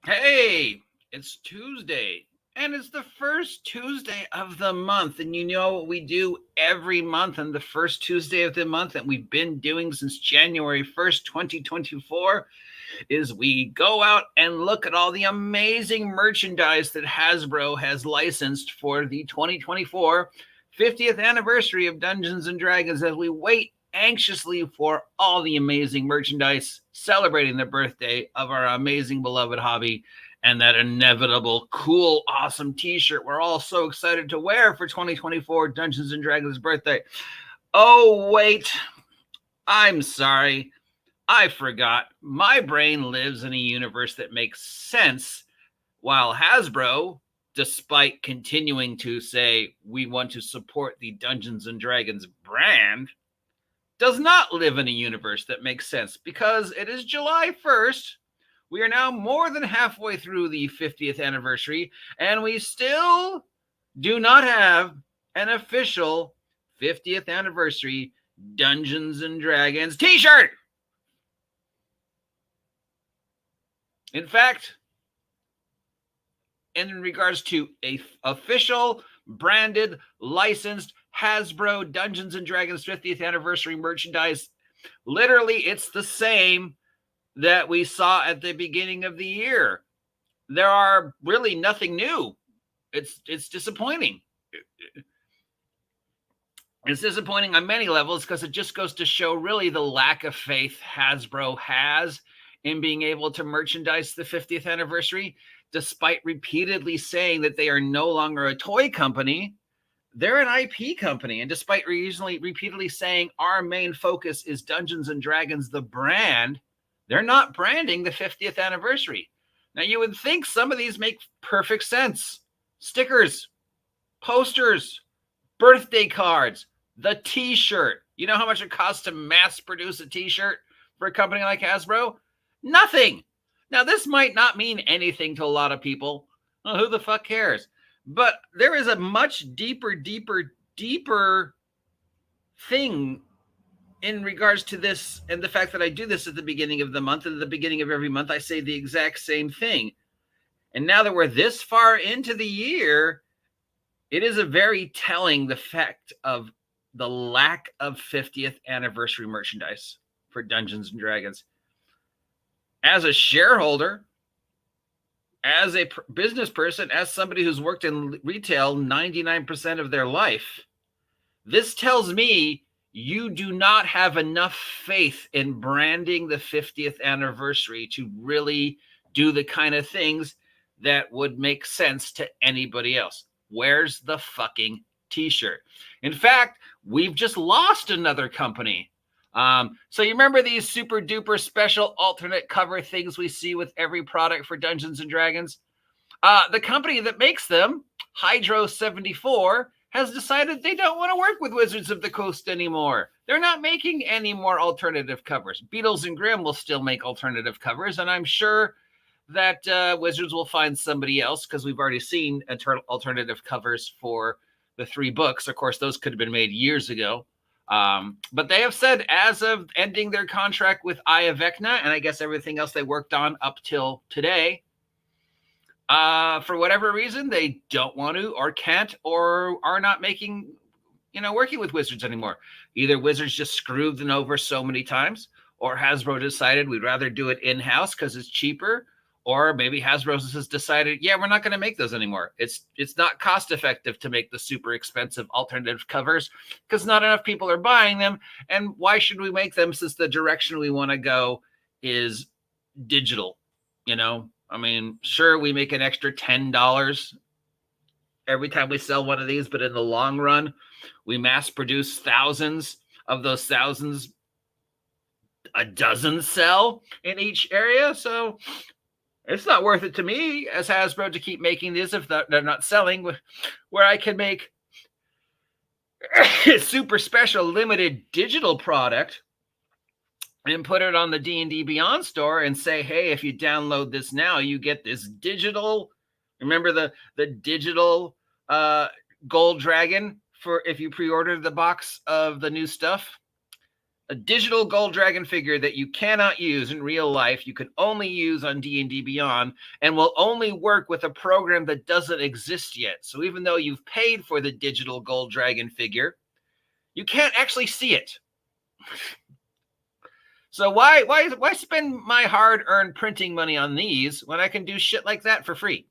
Hey, it's Tuesday, and it's the first Tuesday of the month. And you know what we do every month on the first Tuesday of the month that we've been doing since January 1st, 2024, is we go out and look at all the amazing merchandise that Hasbro has licensed for the 2024 50th anniversary of Dungeons and Dragons as we wait anxiously for all the amazing merchandise celebrating the birthday of our amazing beloved hobby and that inevitable cool awesome t-shirt we're all so excited to wear for 2024 Dungeons and Dragons birthday. Oh wait, I'm sorry, I forgot. My brain lives in a universe that makes sense, while Hasbro, despite continuing to say we want to support the Dungeons and Dragons brand, does not live in a universe that makes sense because it is July 1st. We are now more than halfway through the 50th anniversary, and we still do not have an official 50th anniversary Dungeons and Dragons t-shirt. In fact, in regards to a official, branded, licensed Hasbro Dungeons and Dragons 50th anniversary merchandise, literally it's the same that we saw at the beginning of the year. There are really nothing new. It's disappointing. It's disappointing on many levels because it just goes to show really the lack of faith Hasbro has in being able to merchandise the 50th anniversary, despite repeatedly saying that they are no longer a toy company. They're an IP company, and despite repeatedly saying our main focus is Dungeons and Dragons, the brand, they're not branding the 50th anniversary. Now, you would think some of these make perfect sense. Stickers, posters, birthday cards, the t-shirt. You know how much it costs to mass produce a t-shirt for a company like Hasbro? Nothing. Now, this might not mean anything to a lot of people. Well, who the fuck cares? But there is a much deeper thing in regards to this, and the fact that I do this at the beginning of the month, and at the beginning of every month, I say the exact same thing. And now that we're this far into the year, it is a very telling the fact of the lack of 50th anniversary merchandise for Dungeons and Dragons. As a shareholder, as a business person, as somebody who's worked in retail 99% of their life, this tells me you do not have enough faith in branding the 50th anniversary to really do the kind of things that would make sense to anybody else. Where's the fucking t-shirt? In fact, we've just lost another company. So you remember these super duper special alternate cover things we see with every product for Dungeons and Dragons? The company that makes them, Hydro 74, has decided they don't want to work with Wizards of the Coast anymore. They're not making any more alternative covers. Beatles and Grimm will still make alternative covers, and I'm sure that Wizards will find somebody else because we've already seen alternative covers for the 3 books. Of course, those could have been made years ago. But they have said as of ending their contract with Aya Vecna, and I guess everything else they worked on up till today, for whatever reason, they don't want to or can't or are not making, working with Wizards anymore. Either Wizards just screwed them over so many times, or Hasbro decided we'd rather do it in-house because it's cheaper, or maybe Hasbro has decided, yeah, we're not going to make those anymore. It's not cost effective to make the super expensive alternative covers because not enough people are buying them. And why should we make them since the direction we want to go is digital? I mean, sure, we make an extra $10 every time we sell one of these, but in the long run, we mass produce thousands. Of those thousands, a dozen sell in each area. So it's not worth it to me as Hasbro to keep making these if they're not selling, where I can make a super special limited digital product and put it on the D&D Beyond store and say, hey, if you download this now, you get this digital, remember the digital gold dragon for if you pre-order the box of the new stuff? A digital gold dragon figure that you cannot use in real life, you can only use on D&D Beyond, and will only work with a program that doesn't exist yet. So even though you've paid for the digital gold dragon figure, you can't actually see it. So why spend my hard-earned printing money on these when I can do shit like that for free?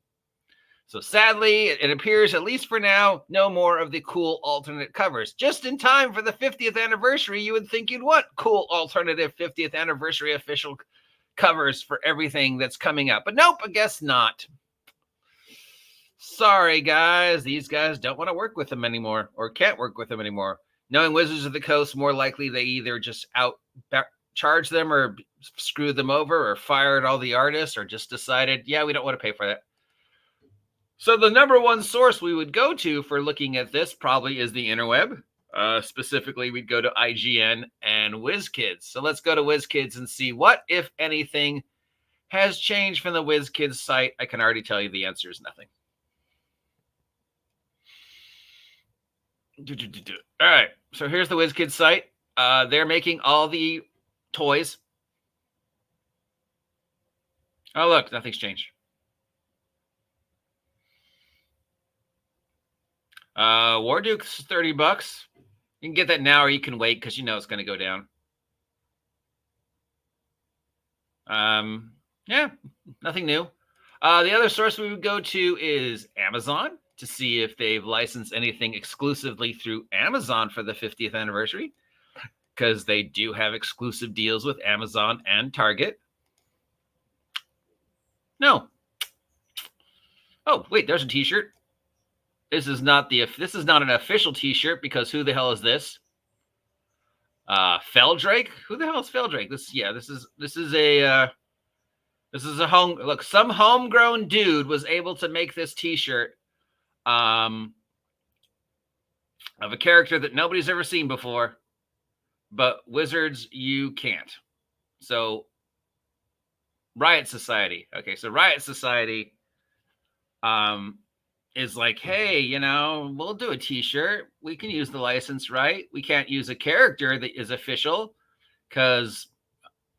So sadly, it appears, at least for now, no more of the cool alternate covers. Just in time for the 50th anniversary, you would think you'd want cool alternative 50th anniversary official covers for everything that's coming up. But nope, I guess not. Sorry, guys. These guys don't want to work with them anymore, or can't work with them anymore. Knowing Wizards of the Coast, more likely they either just charge them or screwed them over or fired all the artists or just decided, yeah, we don't want to pay for that. So the number one source we would go to for looking at this probably is the interweb. Specifically, we'd go to IGN and WizKids. So let's go to WizKids and see what, if anything, has changed from the WizKids site. I can already tell you the answer is nothing. All right, so here's the WizKids site. They're making all the toys. Oh, look, nothing's changed. Warduke's $30. You can get that now, or you can wait because you know it's going to go down. Yeah, nothing new. The other source we would go to is Amazon to see if they've licensed anything exclusively through Amazon for the 50th anniversary, because they do have exclusive deals with Amazon and Target. No. Oh, wait, there's a t-shirt. This is not an official t-shirt, because who the hell is this? Feldrake? Who the hell is Feldrake? This is a some homegrown dude was able to make this t-shirt of a character that nobody's ever seen before, but Wizards, you can't. So Riot Society. Okay, so Riot Society is like, hey, you know, we'll do a t-shirt. We can use the license, right? We can't use a character that is official because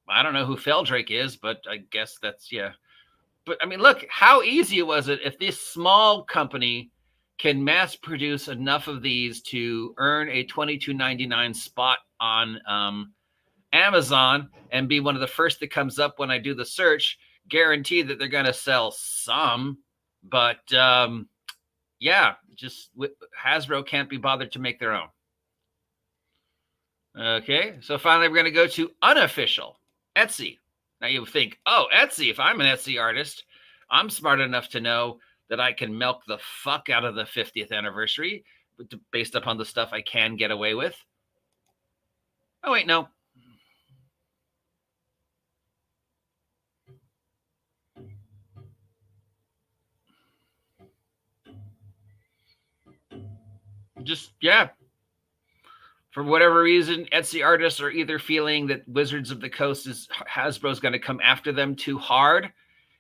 I don't know who Feldrake is, but I guess that's, yeah. But I mean, look, how easy was it if this small company can mass produce enough of these to earn a $22.99 spot on Amazon and be one of the first that comes up when I do the search, guarantee that they're going to sell some, but yeah, just Hasbro can't be bothered to make their own. Okay, so finally we're going to go to unofficial Etsy. Now you think, oh, Etsy, if I'm an Etsy artist, I'm smart enough to know that I can milk the fuck out of the 50th anniversary based upon the stuff I can get away with. Oh, wait, no. Just, yeah. For whatever reason, Etsy artists are either feeling that Wizards of the Coast Hasbro's going to come after them too hard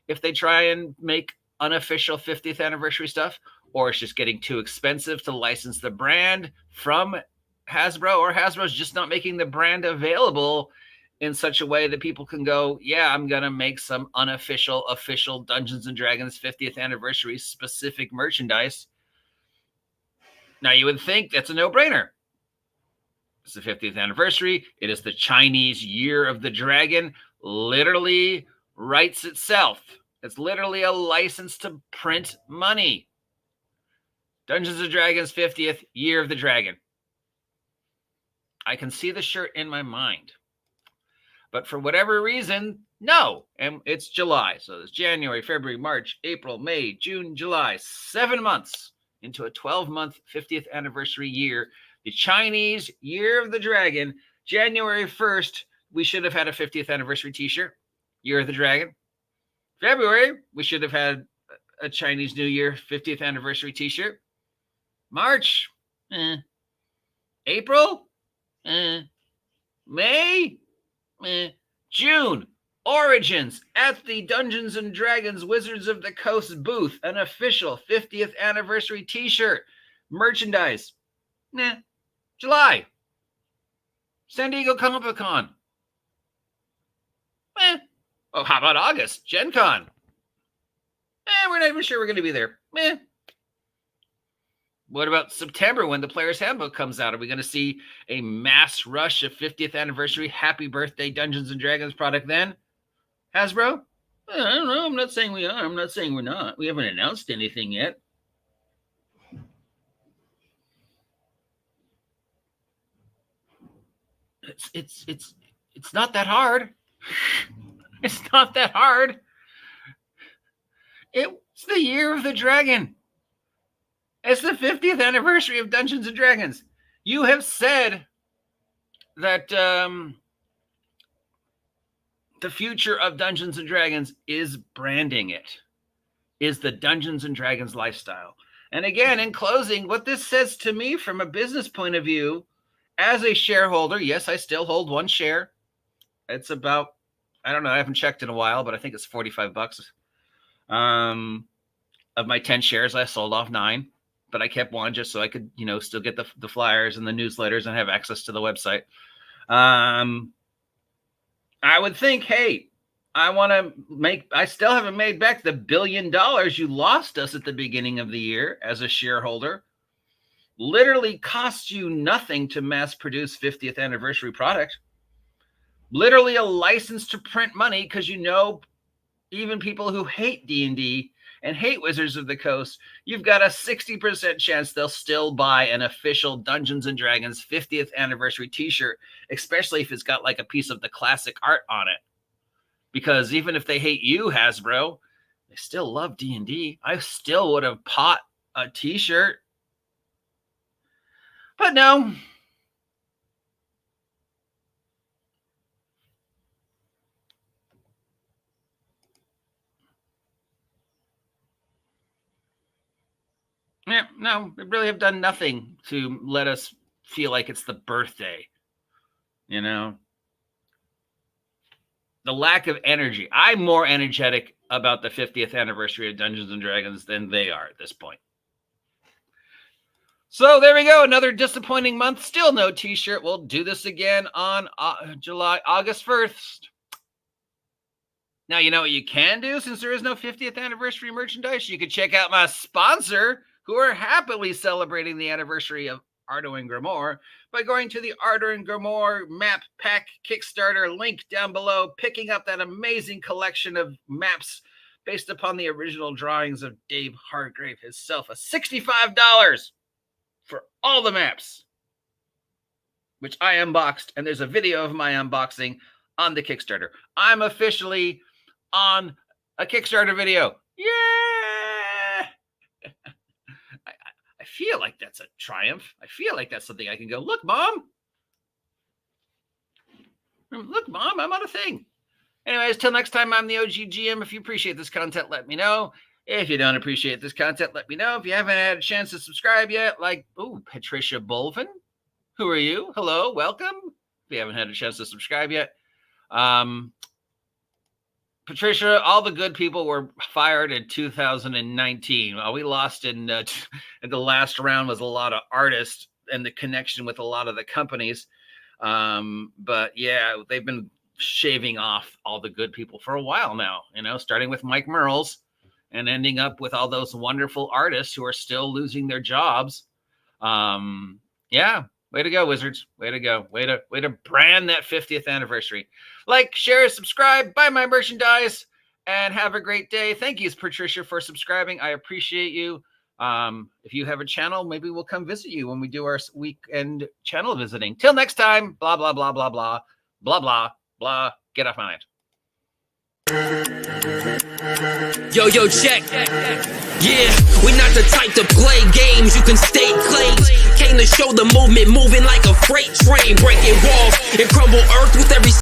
if they try and make unofficial 50th anniversary stuff, or it's just getting too expensive to license the brand from Hasbro, or Hasbro's just not making the brand available in such a way that people can go, yeah, I'm going to make some unofficial, official Dungeons & Dragons 50th anniversary specific merchandise. Now, you would think that's a no-brainer. It's the 50th anniversary. It is the Chinese Year of the Dragon. Literally writes itself. It's literally a license to print money. Dungeons & Dragons 50th Year of the Dragon. I can see the shirt in my mind. But for whatever reason, no. And it's July. So it's January, February, March, April, May, June, July. 7 months into a 12-month 50th anniversary year. The Chinese Year of the Dragon. January 1st, we should have had a 50th anniversary t-shirt. Year of the Dragon. February, we should have had a Chinese New Year 50th anniversary t-shirt. March, April, May, June, Origins at the Dungeons & Dragons Wizards of the Coast booth, an official 50th anniversary t-shirt, merchandise. July. San Diego Comic Con. Oh, how about August? Gen Con. We're not even sure we're going to be there. What about September when the Player's Handbook comes out? Are we going to see a mass rush of 50th anniversary happy birthday Dungeons & Dragons product then? Hasbro? I don't know. I'm not saying we are. I'm not saying we're not. We haven't announced anything yet. It's not that hard. It's not that hard. It's the year of the dragon. It's the 50th anniversary of Dungeons & Dragons. You have said that the future of Dungeons & Dragons is branding it, is the Dungeons & Dragons lifestyle. And again, in closing, what this says to me from a business point of view, as a shareholder, yes, I still hold one share. It's about, I don't know, I haven't checked in a while, but I think it's $45. Of my 10 shares, I sold off 9. But I kept one just so I could, still get the flyers and the newsletters and have access to the website. I would think, hey, I still haven't made back the $1 billion you lost us at the beginning of the year as a shareholder. Literally cost you nothing to mass produce 50th anniversary product. Literally a license to print money because even people who hate D&D and hate Wizards of the Coast, you've got a 60% chance they'll still buy an official Dungeons & Dragons 50th anniversary t-shirt, especially if it's got like a piece of the classic art on it. Because even if they hate you, Hasbro, they still love D&D. I still would have bought a t-shirt. But no. Yeah, no, they really have done nothing to let us feel like it's the birthday. The lack of energy. I'm more energetic about the 50th anniversary of Dungeons & Dragons than they are at this point. So there we go. Another disappointing month. Still no t-shirt. We'll do this again on August 1st. Now, you know what you can do since there is no 50th anniversary merchandise? You could check out my sponsor, who are happily celebrating the anniversary of Arduin Grimoire by going to the Arduin Grimoire Map Pack Kickstarter link down below, picking up that amazing collection of maps based upon the original drawings of Dave Hragrave himself. A $65 for all the maps, which I unboxed, and there's a video of my unboxing on the Kickstarter. I'm officially on a Kickstarter video. Yeah! I feel like that's a triumph. I feel like that's something I can go, look, Mom. Look, Mom, I'm on a thing. Anyways, till next time, I'm the OG GM. If you appreciate this content, let me know. If you don't appreciate this content, let me know. If you haven't had a chance to subscribe yet, Patricia Bolvin. Who are you? Hello, welcome. If you haven't had a chance to subscribe yet. Patricia, all the good people were fired in 2019. We lost in the last round was a lot of artists and the connection with a lot of the companies. But yeah, they've been shaving off all the good people for a while now, starting with Mike Merles and ending up with all those wonderful artists who are still losing their jobs. Yeah. Way to go, Wizards. Way to go. Way to brand that 50th anniversary. Like, share, subscribe, buy my merchandise, and have a great day. Thank you, Patricia, for subscribing. I appreciate you. If you have a channel, maybe we'll come visit you when we do our weekend channel visiting. Till next time, blah, blah, blah, blah, blah, blah, blah, blah. Get off my land. Yo, check. Yeah, we're not the type to play games. You can stake claims. Came to show the movement moving like a freight train, breaking walls and crumble earth with every